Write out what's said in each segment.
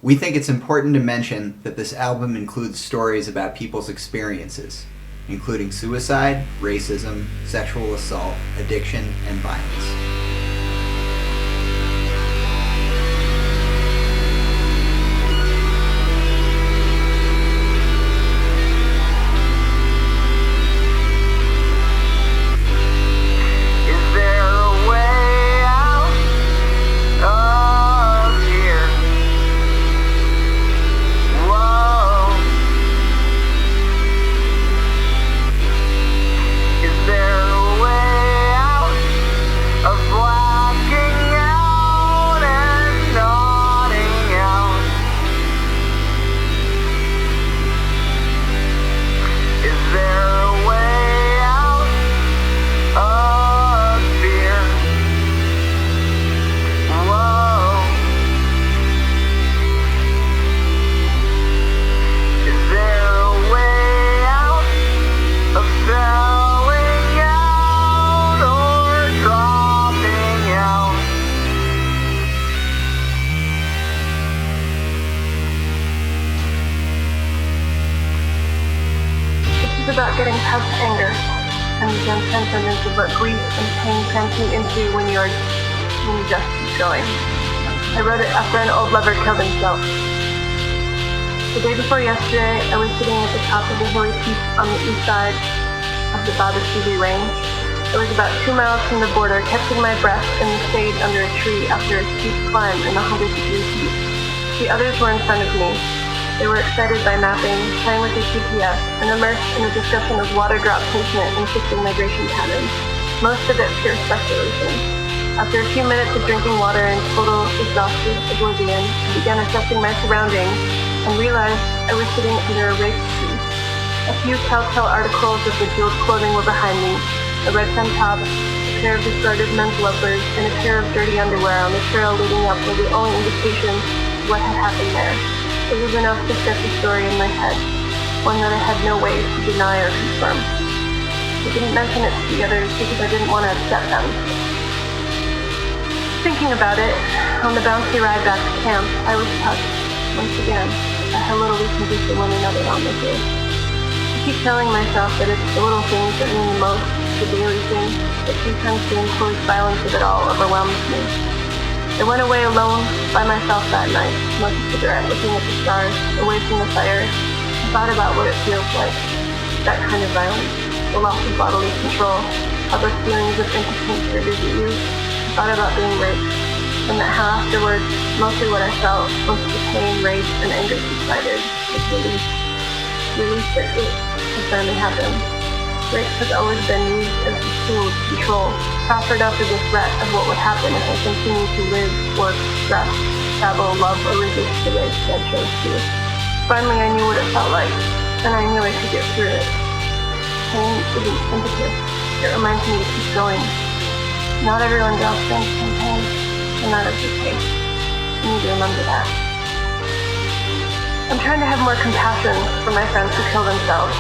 We think it's important to mention that this album includes stories about people's experiences, including suicide, racism, sexual assault, addiction, and violence. It's about getting past anger and the dense sentence of what grief and pain transmute into when you just keep going. I wrote it after an old lover killed himself. The day before yesterday, I was sitting at the top of a hilly peak on the east side of the Babasevi Range. It was about 2 miles from the border, catching my breath in the shade under a tree after a steep climb in 100-degree heat. The others were in front of me. They were excited by mapping, playing with their GPS, and immersed in a discussion of water drop placement and shifting migration patterns, most of it pure speculation. After a few minutes of drinking water in total exhausted oblivion, I began assessing my surroundings and realized I was sitting under a raked tree. A few telltale articles of the jeweled clothing were behind me, a red tank top, a pair of discarded men's loafers, and a pair of dirty underwear on the trail leading up were the only indication of what had happened there. It was enough to set the story in my head, one that I had no way to deny or confirm. I didn't mention it to the others because I didn't want to upset them. Thinking about it, on the bouncy ride back to camp, I was touched, once again, by how little we can do for one another on this earth. I keep telling myself that it's the little things that mean the most, the daily things, but sometimes the enclosed violence of it all overwhelms me. I went away alone, by myself that night, smoked a cigarette, looking at the stars, away from the fire. I thought about what it feels like, that kind of violence, the loss of bodily control, how those feelings of impotence revisit you. I thought about being raped, and that how afterwards, mostly what I felt, once the pain, rage, and anger subsided, was relief. Relief that it had finally happened. Rape has always been used as a tool to control, proffered up as a threat of what would happen if I continued to live, work, stress, travel, love, or resist the rape that I chose to. Finally, I knew what it felt like, and I knew I could get through it. Pain isn't impetus. It reminds me to keep going. Not everyone draws strength from pain, and that is the case. You need to remember that. I'm trying to have more compassion for my friends who kill themselves.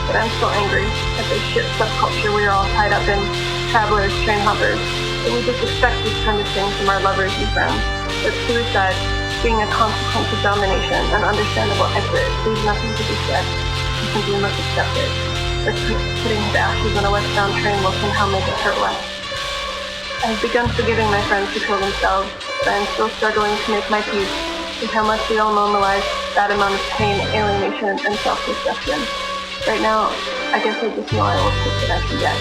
But I'm still angry at this shit subculture we are all tied up in, travelers, train hoppers, that we just expect this kind of thing from our lovers and friends. But suicide, being a consequence of domination, an understandable exit, leaves nothing to be said. We simply must accept it. Or putting his ashes on a westbound train will somehow make it hurt less. I have begun forgiving my friends who kill themselves, but I am still struggling to make my peace with how much we all normalize that amount of pain, alienation, and self-destruction. Right now, I guess I just know I will take what I can get.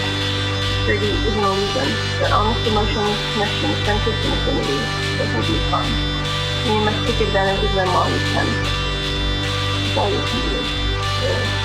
Security is an illusion, but honest emotions, connection, friendships, and affinity, they can be fun. And you must take advantage of them while you can. That's all you can do, really.